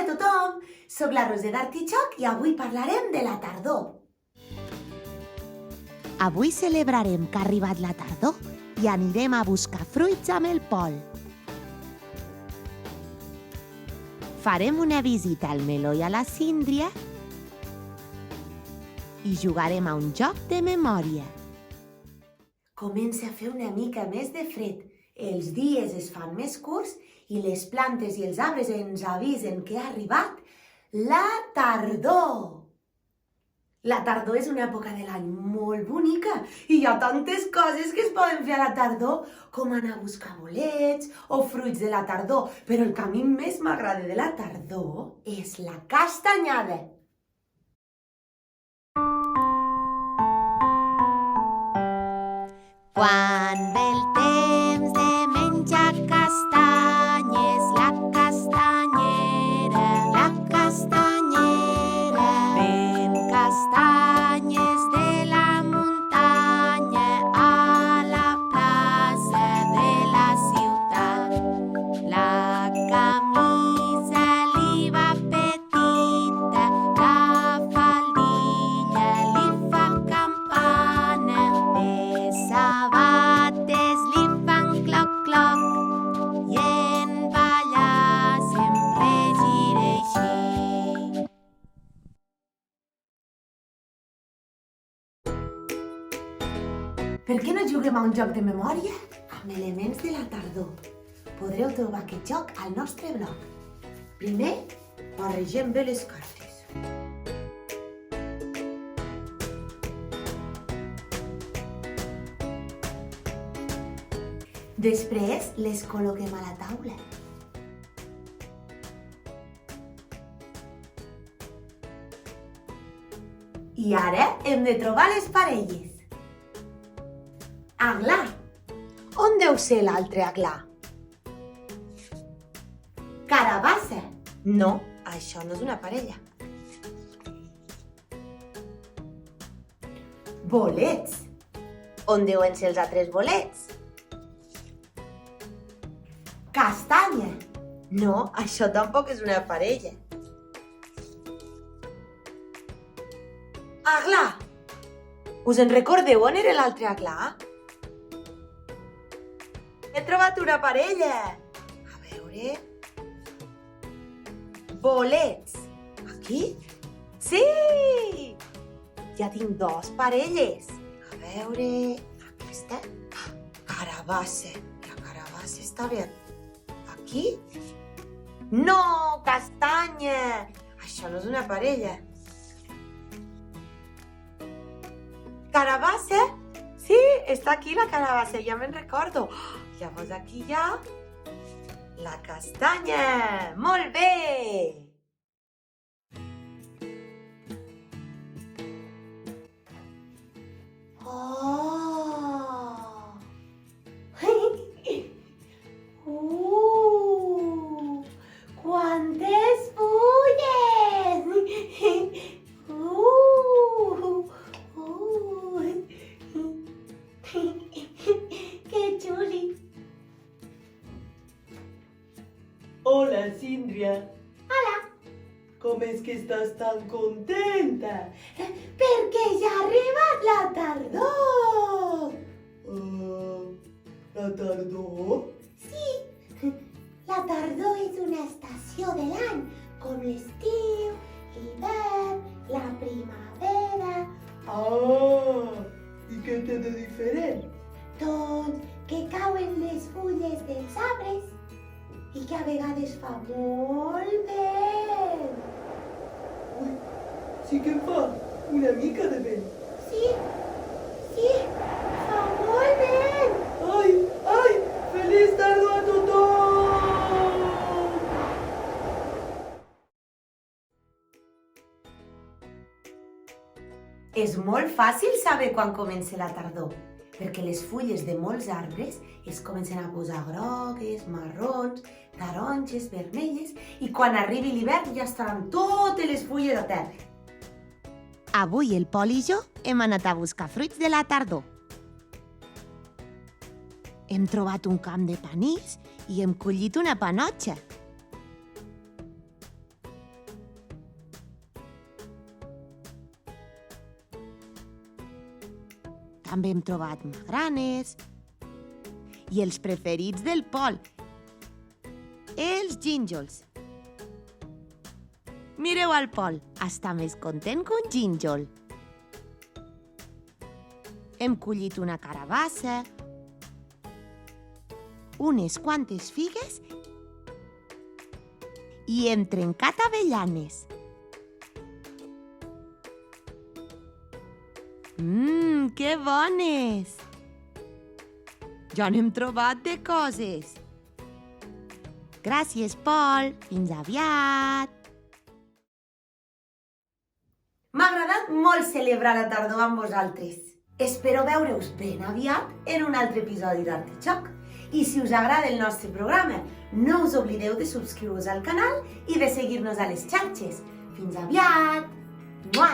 a tothom! Soc la Roser d'Artitxoc i avui parlarem de la tardor. Avui celebrarem que ha arribat la tardor i anirem a buscar fruits amb el Pol. Farem una visita al meló i a la síndria i jugarem a un joc de memòria. Comença a fer una mica més de fred. Els dies es fan més curts i les plantes i els arbres ens avisen que ha arribat la tardor. La tardor és una època de l'any molt bonica i hi ha tantes coses que es poden fer a la tardor com anar a buscar bolets o fruits de la tardor, però el que a mi més m'agrada de la tardor és la castanyada. Quan ve el temps de menjar castanyes, la castanyera, ven castanyes de la muntanya a la plaça de la ciutat. La camisa li va petita, la faldilla li fa campana, les sabates li fan cloc-cloc i en ballar sempre gira així. Per què no juguem a un joc de memòria amb elements de la tardor? Podreu trobar aquest joc al nostre blog. Primer, barregem bé les cartes. Després, les col·loquem a la taula. I ara hem de trobar les parelles. Aglà. On deu ser l'altre aglà? Carabassa. No, això no és una parella. Bolets. On deuen ser els altres bolets? Castanya. No, això tampoc és una parella. Aglà. Us en recordeu on era l'altre aglà? He trobat una parella. A veure... Bolets. Aquí? Sí! Ja tinc dos parelles. A veure... Aquesta? Carabassa. La carabassa està bé. Aquí? No! Castanya! Això no és una parella. Carabassa? Sí, està aquí la carabassa, ja me'n recordo. Llavors aquí hi ha la castanya. Molt bé! Oh! Quantes fulles! Que xuli! Hola, Síndria. Hola! Com és que estàs tan contenta? Perquè ja ha arribat la tardor! La tardor? Sí, la tardor és una estació de l'any, com l'estiu, l'hivern, la primavera... I què té de diferent? Doncs que cauen les fulles dels arbres i que a vegades fa molt vent. Ui, sí que em fa una mica de vent. Sí, fa molt vent. Ai, feliç tardor a tothom! És molt fàcil saber quan comença la tardor, perquè les fulles de molts arbres es comencen a posar grogues, marrons, taronges, vermelles, i quan arribi l'hivern ja estaran totes les fulles a terra. Avui el Pol i jo hem anat a buscar fruits de la tardor. Hem trobat un camp de panís i hem collit una panotxa. També hem trobat magranes. I els preferits del Pol, els gínjols. Mireu al Pol, està més content que un gínjol. Hem collit una carabassa, unes quantes figues i hem trencat avellanes. Que bones! Ja n'hem trobat de coses. Gràcies, Pol. Fins aviat. M'ha agradat molt celebrar la tardor amb vosaltres. Espero veure-us ben aviat en un altre episodi d'Artixoc. I si us agrada el nostre programa, no us oblideu de subscriure-vos al canal i de seguir-nos a les xarxes. Fins aviat! Mua!